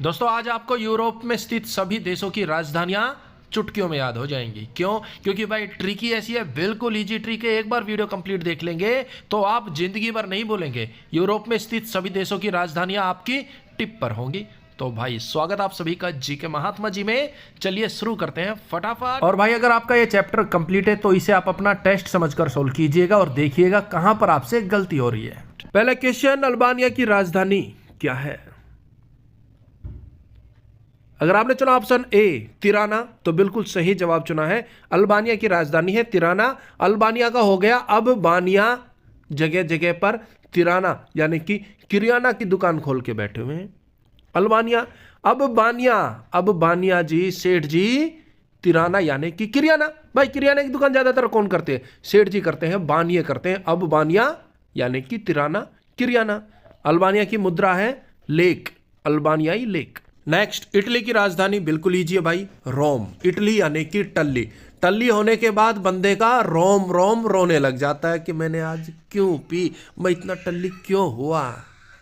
दोस्तों आज आपको यूरोप में स्थित सभी देशों की राजधानियां चुटकियों में याद हो जाएंगी। क्यों? क्योंकि भाई ट्रिक ही ऐसी है, बिल्कुल इजी ट्रिक है। एक बार वीडियो कंप्लीट देख लेंगे तो आप जिंदगी भर नहीं भूलेंगे। यूरोप में स्थित सभी देशों की राजधानियां आपकी टिप पर होंगी। तो भाई स्वागत आप सभी का जी के महात्मा जी में। चलिए शुरू करते हैं फटाफट। और भाई अगर आपका ये चैप्टर कंप्लीट है तो इसे आप अपना टेस्ट समझकर सोल्व कीजिएगा और देखिएगा कहां पर आपसे गलती हो रही है। पहला क्वेश्चन, अल्बानिया की राजधानी क्या है? अगर आपने चुना ऑप्शन ए तिराना तो बिल्कुल सही जवाब चुना है। अल्बानिया की राजधानी है तिराना। अल्बानिया का हो गया अब बानिया, जगह जगह पर तिराना यानी कि किरियाना की दुकान खोल के बैठे हुए हैं। अल्बानिया अब बानिया जी, सेठ जी, तिराना यानी कि किरियाना। भाई किरियाना की दुकान ज्यादातर कौन करते हैं? सेठ जी करते हैं, बानिया करते हैं। अब बानिया यानी कि तिराना, किरियाना। अल्बानिया की मुद्रा है लेक, अल्बानियाई लेक। नेक्स्ट, इटली की राजधानी बिल्कुल इजी है भाई, रोम। इटली यानी कि टल्ली। टल्ली होने के बाद बंदे का रोम रोम रोने लग जाता है कि मैंने आज क्यों पी, मैं इतना टल्ली क्यों हुआ।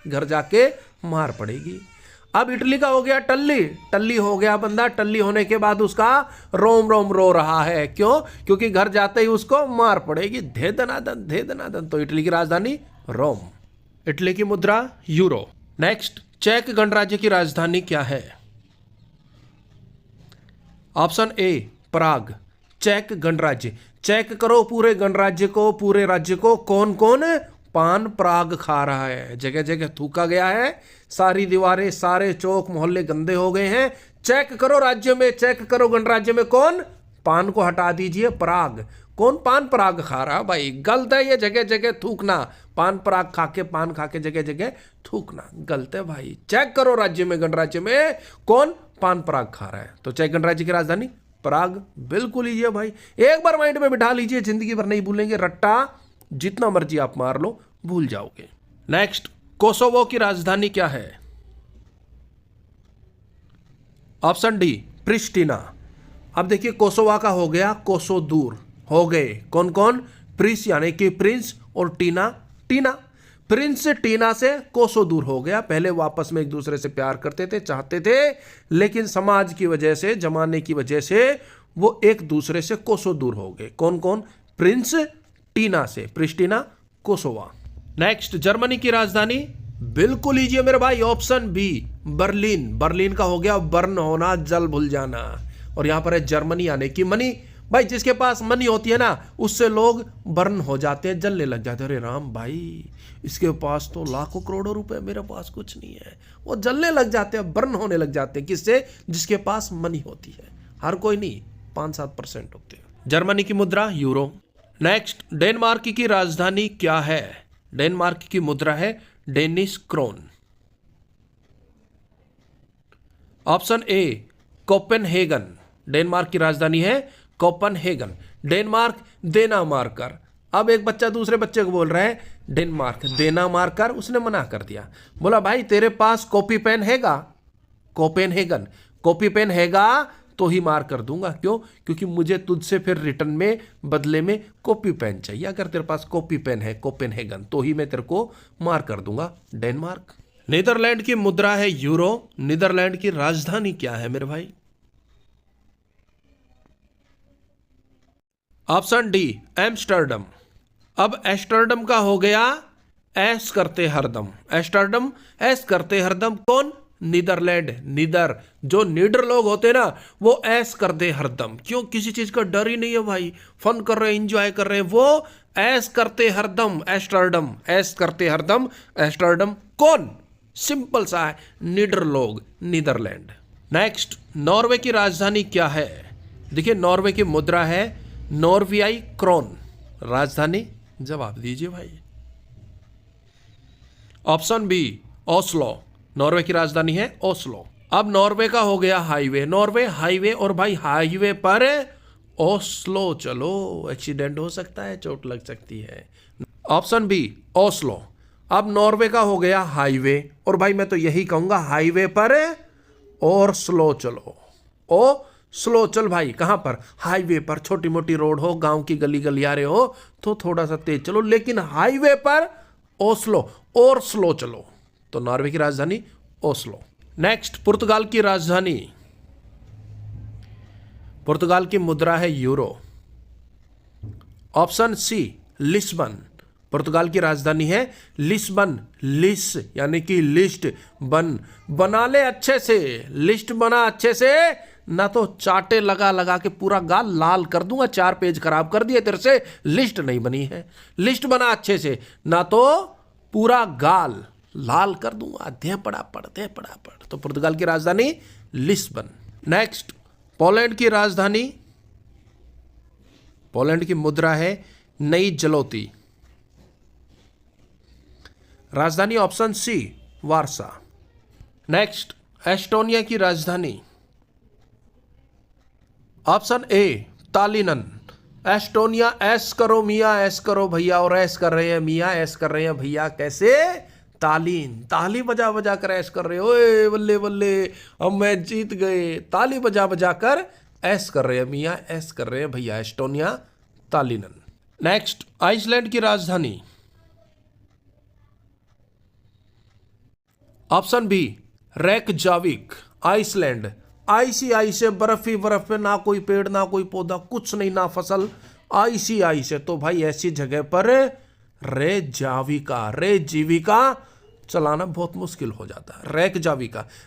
घर जाके मार पड़ेगी। अब इटली का हो गया टल्ली, टल्ली हो गया बंदा। टल्ली होने के बाद उसका रोम रोम रो रहा है। क्यों? क्योंकि घर जाते ही उसको मार पड़ेगी। धे दनादन धे दनादन। तो इटली की राजधानी रोम। इटली की मुद्रा यूरो। नेक्स्ट, चेक गणराज्य की राजधानी क्या है? Option A Prague. चेक गणराज्य, चेक करो पूरे गणराज्य को, पूरे राज्य को। कौन कौन पान पराग खा रहा है? जगह जगह थूका गया है, सारी दीवारें सारे चौक मोहल्ले गंदे हो गए हैं। चेक करो राज्य में, चेक करो गणराज्य में कौन पान को हटा दीजिए, पराग। कौन पान पराग खा रहा? भाई गलत है ये, जगह जगह थूकना। पान पराग खा के, पान खा के जगह जगह थूकना गलत है भाई। चेक करो राज्य में, गणराज्य में कौन पान पराग खा रहा है। तो चेक गणराज्य की राजधानी पराग। बिल्कुल ही है भाई, एक बार माइंड में बिठा लीजिए, जिंदगी भर नहीं भूलेंगे। रट्टा जितना मर्जी आप मार लो भूल जाओगे। नेक्स्ट, कोसोवो की राजधानी क्या है? Option D Pristina. अब देखिए कोसोवा का हो गया कोसो दूर हो गए। कौन कौन? प्रिंस यानी कि प्रिंस और टीना टीना। प्रिंस टीना से कोसो दूर हो गया। पहले वो आपस में एक दूसरे से प्यार करते थे, चाहते थे, लेकिन समाज की वजह से, जमाने की वजह से वो एक दूसरे से कोसो दूर हो गए। कौन कौन? प्रिंस टीना से, प्रिस्टिना, कोसोवा। नेक्स्ट, जर्मनी की राजधानी बिल्कुल लीजिए मेरे भाई, ऑप्शन बी बर्लिन। बर्लिन का हो गया बर्न होना, जल भूल जाना। और यहां पर है जर्मनी यानी कि मनी। भाई जिसके पास मनी होती है ना, उससे लोग बर्न हो जाते हैं, जलने लग जाते हैं। अरे राम भाई, इसके पास तो लाखों करोड़ों रुपए, मेरे पास कुछ नहीं है। वो जलने लग जाते हैं, बर्न होने लग जाते हैं। किससे? जिसके पास मनी होती है। हर कोई नहीं, 5-7% होते हैं। जर्मनी की मुद्रा यूरो। नेक्स्ट, डेनमार्क की राजधानी क्या है? डेनमार्क की मुद्रा है Danish krone. Option A Copenhagen. Denmark की राजधानी है कोपेनहेगन। डेनमार्क देना मारकर। अब एक बच्चा दूसरे बच्चे को बोल रहा है डेनमार्क देना मारकर, उसने मना कर दिया। बोला भाई तेरे पास कॉपी पेन हैगा? कोपेनहेगन कॉपी पेन हैगा तो ही मार कर दूंगा। क्यों? क्योंकि मुझे तुझसे फिर रिटर्न में, बदले में कॉपी पेन चाहिए। अगर तेरे पास कॉपी पेन है कोपेनहेगन तो ही मैं तेरे को मार कर दूंगा। डेनमार्क। नीदरलैंड की मुद्रा है यूरो। नीदरलैंड की राजधानी क्या है मेरे भाई? Option D Amsterdam. अब एम्स्टर्डम का हो गया ऐस करते हरदम। एम्स्टर्डम ऐस करते हरदम। कौन? नीदरलैंड। नीदर, जो नीडर लोग होते हैं ना, वो ऐस कर दे हरदम। क्यों? किसी चीज का डर ही नहीं है भाई, फन कर रहे हैं, एंजॉय कर रहे हैं। वो ऐस करते हरदम, एम्स्टर्डम, ऐस करते हरदम, एम्स्टर्डम। कौन? सिंपल सा है, नीडर लोग, नीदरलैंड। नेक्स्ट, नॉर्वे की राजधानी क्या है? देखिए नॉर्वे की मुद्रा है नॉर्वियाई क्रोन। राजधानी जवाब दीजिए भाई। Option B Oslo. नॉर्वे की राजधानी है ओस्लो। अब नॉर्वे का हो गया हाईवे, नॉर्वे हाईवे। और भाई हाईवे पर ओस्लो चलो, एक्सीडेंट हो सकता है, चोट लग सकती है। Option B Oslo. अब नॉर्वे का हो गया हाईवे, और भाई मैं तो यही कहूंगा हाईवे पर और स्लो चलो। ओ स्लो चल भाई। कहां पर? हाईवे पर। छोटी मोटी रोड हो, गांव की गली गलियारे हो तो थोड़ा सा तेज चलो, लेकिन हाईवे पर ओस्लो और स्लो चलो। तो नॉर्वे की राजधानी ओस्लो। नेक्स्ट, पुर्तगाल की राजधानी। पुर्तगाल की मुद्रा है यूरो। Option C, Lisbon. पुर्तगाल की राजधानी है लिस्बन। लिस यानी कि लिस्ट, बना ले अच्छे से, लिस्ट बना अच्छे से, ना तो चाटे लगा लगा के पूरा गाल लाल कर दूंगा, 4 पेज खराब कर दिए तेरे से, लिस्ट नहीं बनी है। लिस्ट बना अच्छे से, ना तो पूरा गाल लाल कर दूंगा, दे पड़ा पड़। तो पुर्तगाल की राजधानी लिस्बन। नेक्स्ट, पोलैंड की राजधानी। पोलैंड की मुद्रा है नई जलोती। राजधानी option C, Warsaw. Next, Estonia की राजधानी। Option A, Tallinn. एस्टोनिया, एस करो मियाँ, एस करो भैया, और एस कर रहे हैं मियाँ, एस कर रहे हैं भैया, कैसे? तालीन, ताली बजा बजा कर ऐश कर रहे हो, ओए बल्ले बल्ले अब मैं जीत गए, ताली बजा बजा कर ऐश कर रहे हैं मियाँ, ऐश कर रहे हैं भैया। एस्टोनिया, तालिनन। नेक्स्ट, आइसलैंड की राजधानी। Option B, Reykjavik. Iceland, icy ice है, बर्फ ही बर्फ पे, ना कोई पेड़ ना कोई पौधा, कुछ नहीं, ना फसल, आइसी आइस है। तो भाई ऐसी जगह पर रेकजाविका चलाना बहुत मुश्किल हो जाता है।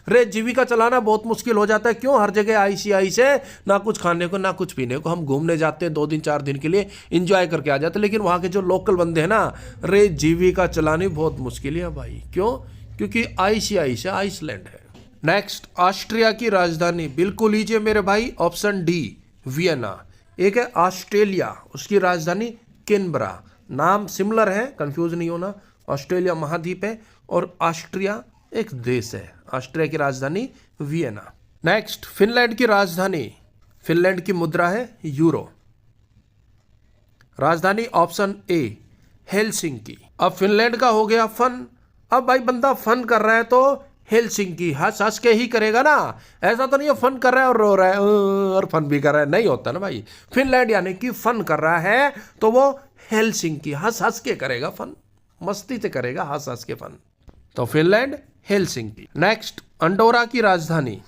रेकजाविका चलाना बहुत मुश्किल हो जाता है। क्यों? हर जगह आइसी आइस है, ना कुछ खाने को ना कुछ पीने को। हम घूमने जाते हैं 2 दिन 4 दिन के लिए, इंजॉय करके आ जाते हैं, लेकिन वहां के जो लोकल बंदे हैं ना, रेकजाविका चलानी बहुत मुश्किल है भाई। क्यों? क्योंकि आइसी आइस है, आइसलैंड है। नेक्स्ट, ऑस्ट्रिया की राजधानी। बिल्कुल लीजिए मेरे भाई, ऑप्शन डी, वियना। एक है ऑस्ट्रेलिया, उसकी राजधानी कैनबरा। नाम सिमिलर है, कंफ्यूज नहीं होना। ऑस्ट्रेलिया महाद्वीप है और ऑस्ट्रिया एक देश है। ऑस्ट्रिया की राजधानी वियना। नेक्स्ट, फिनलैंड की राजधानी। फिनलैंड की मुद्रा है यूरो। राजधानी ऑप्शन ए, हेलसिंकी। अब फिनलैंड का हो गया फन। अब भाई बंदा फन कर रहा है तो हेलसिंकी हंस हंस के ही करेगा ना, ऐसा तो नहीं है फन कर रहा है और रो रहा है और फन भी कर रहा है, नहीं होता ना भाई। फिनलैंड यानी कि फन कर रहा है तो वो हेलसिंकी हंस हंस के करेगा फन, मस्ती से करेगा हंस हंस के फन। तो फिनलैंड, हेलसिंकी। नेक्स्ट, अंडोरा की राजधानी।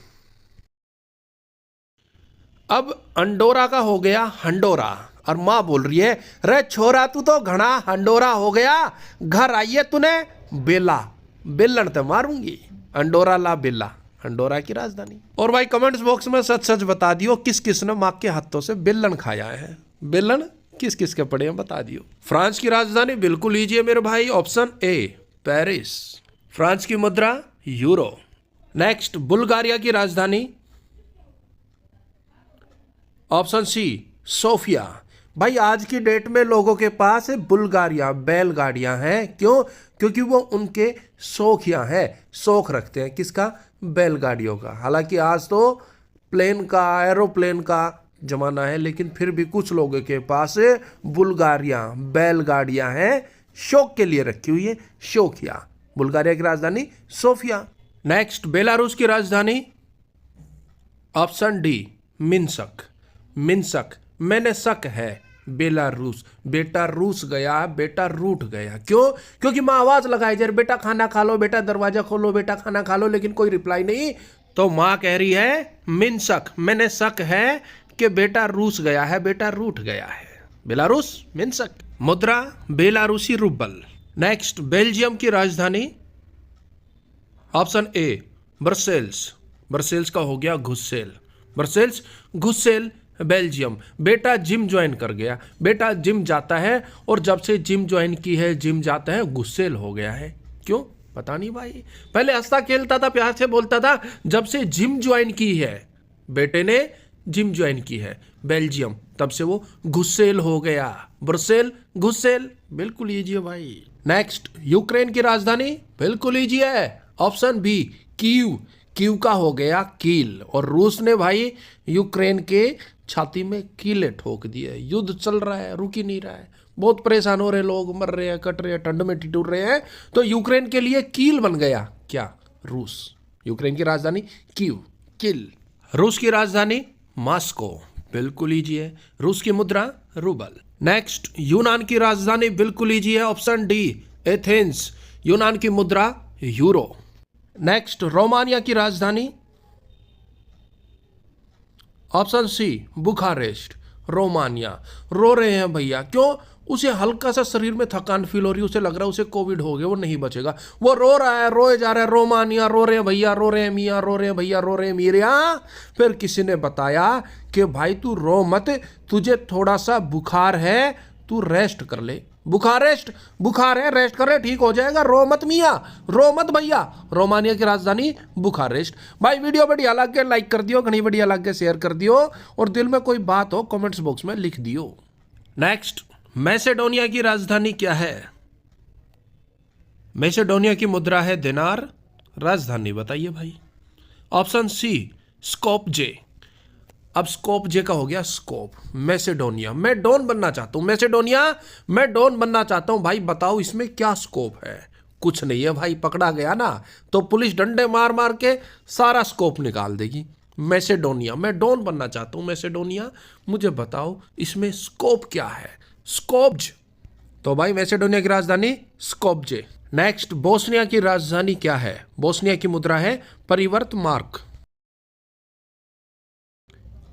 अब अंडोरा का हो गया हंडोरा, और माँ बोल रही है, रे छोरा तू तो घना हंडोरा हो गया, घर आइए तूने बेला, बेलन तो मारूंगी। अंडोरा ला बेला, अंडोरा की राजधानी। और भाई कमेंट्स बॉक्स में सच सच बता दियो, किस किस ने माँ के हाथों से बेलन खाया है, बेलन किस किस के पड़े हैं बता दियो। फ्रांस की राजधानी। बिल्कुल लीजिए मेरे भाई, ऑप्शन ए, पेरिस। फ्रांस की मुद्रा यूरो। नेक्स्ट, बुल्गारिया की राजधानी। Option C, Sofia. भाई आज की डेट में लोगों के पास बुल्गारिया बैलगाड़ियां हैं। क्यों? क्योंकि वो उनके शौकिया हैं, शौक रखते हैं किसका? बैलगाड़ियों का। हालांकि आज तो प्लेन का, एरोप्लेन का जमाना है, लेकिन फिर भी कुछ लोगों के पास बुल्गारिया बैलगाड़ियां हैं, शौक के लिए रखी हुई है, शौकिया। बुल्गारिया की राजधानी सोफिया। नेक्स्ट, बेलारूस की राजधानी। Option D, Minsk. मिन्स्क, मैंने शक है, बेलारूस। बेटा रूस गया, बेटा रूठ गया। क्यों? क्योंकि माँ आवाज लगाई जा रही, बेटा खाना खा लो, बेटा दरवाजा खोलो, बेटा खाना खा लो, लेकिन कोई रिप्लाई नहीं। तो माँ कह रही है मिन्स्क, मैंने शक है कि बेटा रूस गया है, बेटा रूठ गया है। Belarus, Minsk. मुद्रा बेलारूसी रूबल। नेक्स्ट, बेल्जियम की राजधानी। ऑप्शन ए, ब्रसेल्स। ब्रसेल्स का हो गया घुसेल। ब्रसेल्स, घुसेल, बेल्जियम। बेटा जिम ज्वाइन कर गया, बेटा जिम जाता है, और जब से जिम ज्वाइन की है, जिम जाता है, गुस्सेल हो गया है। क्यों? पता नहीं भाई। पहले हंसता खेलता था, प्यार से बोलता था, जब से जिम ज्वाइन की है, बेटे ने जिम ज्वाइन की है बेल्जियम, तब से वो गुस्सेल हो गया। ब्रसेल, गुस्सेल। बिल्कुल लीजिए भाई। नेक्स्ट, यूक्रेन की राजधानी। बिल्कुल लीजिए, ऑप्शन बी, कीव। कीव का हो गया कील, और रूस ने भाई यूक्रेन के छाती में कीले ठोक दिए। युद्ध चल रहा है, रुक ही नहीं रहा है, बहुत परेशान हो रहे लोग, मर रहे हैं, कट रहे हैं, ठंड में ठिठुर रहे हैं, तो यूक्रेन के लिए कील बन गया क्या? रूस। यूक्रेन की राजधानी कीव, कील। रूस की राजधानी मॉस्को। बिल्कुल लीजिए, रूस की मुद्रा रूबल। नेक्स्ट, यूनान की राजधानी। बिल्कुल लीजिए, ऑप्शन डी, एथेंस। यूनान की मुद्रा यूरो। नेक्स्ट, रोमानिया की राजधानी। Option C Bucharest. रोमानिया। रो रहे हैं भैया, क्यों? उसे हल्का सा शरीर में थकान फील हो रही है, उसे लग रहा है उसे कोविड हो गया, वो नहीं बचेगा, वो रो रहा है, रोए जा रहा है। रोमानिया। रो रहे हैं भैया, रो रहे हैं मियाँ, रो रहे हैं भैया, रो रहे हैं मीरिया। फिर किसी ने बताया कि भाई तू रो मत, तुझे थोड़ा सा बुखार है, तू रेस्ट कर ले। बुखारेस्ट, बुखार है, रेस्ट कर ले, ठीक हो जाएगा। रो मत मियाँ, रो मत भैया। रोमानिया की राजधानी बुखारेस्ट। भाई वीडियो बढ़िया लग के लाइक कर दियो, घनी बढ़िया लग के शेयर कर दियो, और दिल में कोई बात हो कमेंट्स बॉक्स में लिख दियो। नेक्स्ट, मैसेडोनिया की राजधानी क्या है? मैसेडोनिया की मुद्रा है दिनार। राजधानी बताइए भाई। Option C Skopje. अब स्कोपजे का हो गया स्कोप। मैसेडोनिया। मैं डॉन बनना चाहता हूं, मैसेडोनिया मैं डॉन बनना चाहता हूं। भाई बताओ इसमें क्या स्कोप है? कुछ नहीं है भाई, पकड़ा गया ना तो पुलिस डंडे मार मार के सारा स्कोप निकाल देगी। मैसेडोनिया, मैं डॉन बनना चाहता हूं मैसेडोनिया, मुझे बताओ इसमें स्कोप क्या है? स्कोप्ज। तो भाई मैसेडोनिया की राजधानी स्कोपजे। नेक्स्ट, बोस्निया की राजधानी क्या है? बोस्निया की मुद्रा है परिवर्त mark.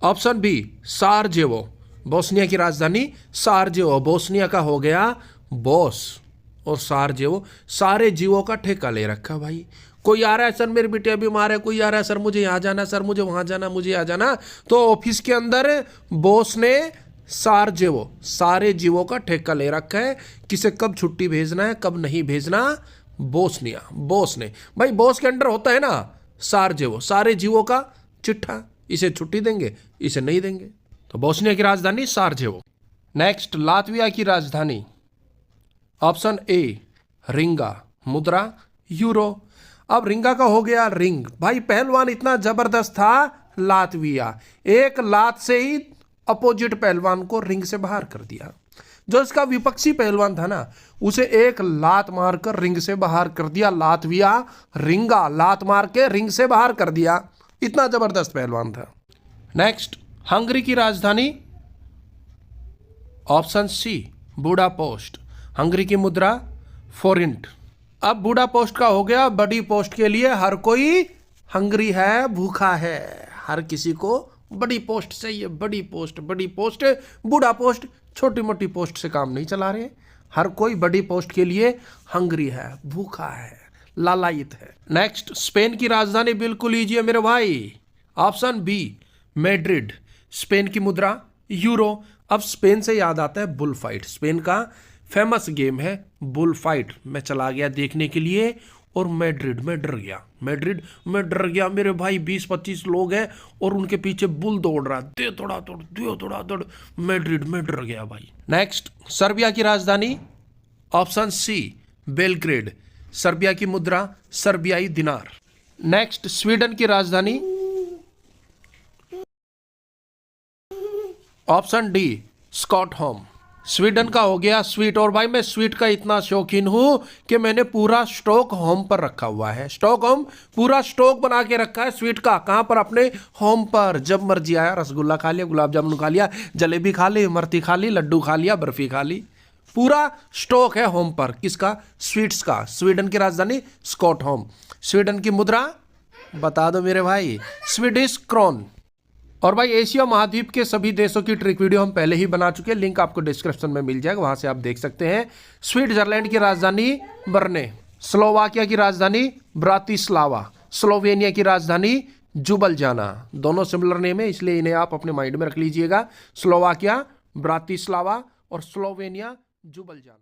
Option B Sarajevo. Bosnia की राजधानी सारजेवो। बोस्निया का हो गया बॉस, और सारजेवो सारे जीवों का ठेका ले रखा भाई। कोई आ रहा है सर मेरी बिटिया बीमार है, कोई आ रहा है सर मुझे यहाँ जाना, सर मुझे वहां जाना, मुझे यहाँ जाना, तो ऑफिस के अंदर बॉस ने सारजेवो सारे जीवों का ठेका ले रखा है। किसे कब छुट्टी भेजना है, कब नहीं भेजना, बोस्निया बॉस ने। भाई बॉस के अंडर होता है ना सारजेवो, सारे जीवों का चिट्ठा, इसे छुट्टी देंगे, इसे नहीं देंगे। तो बोस्निया की राजधानी सारजेवो। नेक्स्ट, लातविया की राजधानी। ऑप्शन ए रिंगा। मुद्रा यूरो। अब रिंगा का हो गया रिंग। भाई पहलवान इतना जबरदस्त था लातविया, एक लात से ही अपोजिट पहलवान को रिंग से बाहर कर दिया। जो इसका विपक्षी पहलवान था ना, उसे एक लात मारकर रिंग से बाहर कर दिया। लातविया रिंगा, लात मार के रिंग से बाहर कर दिया, इतना जबरदस्त पहलवान था। नेक्स्ट, हंगरी की राजधानी। ऑप्शन सी बुडापेस्ट। हंगरी की मुद्रा फोरिंट। अब बुडापेस्ट का हो गया बड़ी पोस्ट के लिए हर कोई हंगरी है, भूखा है, हर किसी को बड़ी पोस्ट चाहिए, बड़ी पोस्ट, बड़ी पोस्ट। बूढ़ा पोस्ट छोटी मोटी पोस्ट से काम नहीं चला रहे, हर कोई बड़ी पोस्ट के लिए हंगरी है, भूखा है, लालायित है। नेक्स्ट, स्पेन की राजधानी बिल्कुल लीजिए मेरे भाई। Option B Madrid. स्पेन की मुद्रा यूरो। अब स्पेन से याद आता है बुल फाइट, स्पेन का फेमस गेम है बुल फाइट। मैं चला गया देखने के लिए और मैड्रिड में डर गया, मैड्रिड में डर गया मेरे भाई। 20-25 लोग हैं और उनके पीछे बुल दौड़ रहा है, दे थोड़ा दौड़, दे थोड़ा दौड़, मैड्रिड में डर गया भाई। नेक्स्ट, सर्बिया की राजधानी। ऑप्शन सी बेलग्रेड। सर्बिया की मुद्रा सर्बियाई दिनार। नेक्स्ट, स्वीडन की राजधानी। Option D Stockholm. स्वीडन का हो गया स्वीट। और भाई मैं स्वीट का इतना शौकीन हूं कि मैंने पूरा स्टॉक होम पर रखा हुआ है, स्टॉक होम पूरा स्टॉक बना के रखा है स्वीट का। कहां पर? अपने होम पर। जब मर्जी आया रसगुल्ला खा लिया, गुलाब जामुन खा लिया, जलेबी खा ली, इमरती खा ली, लड्डू खा लिया, बर्फी खा ली, पूरा स्टॉक है होम पर। किसका? स्वीट्स का। स्वीडन की राजधानी स्टॉकहोम। स्वीडन की मुद्रा बता दो मेरे भाई, स्वीडिश क्रोन। और भाई एशिया महाद्वीप के सभी देशों की ट्रिक वीडियो हम पहले ही बना चुके हैं, लिंक आपको डिस्क्रिप्शन में मिल जाएगा, वहां से आप देख सकते हैं। स्विट्जरलैंड की राजधानी बर्ने। स्लोवाकिया की राजधानी ब्रातिस्लावा। स्लोवेनिया की राजधानी जुबलजाना। दोनों सिमिलर नेम है, इसलिए इन्हें आप अपने माइंड में रख लीजिएगा। स्लोवाकिया ब्रातिस्लावा और स्लोवेनिया जुबलजाना।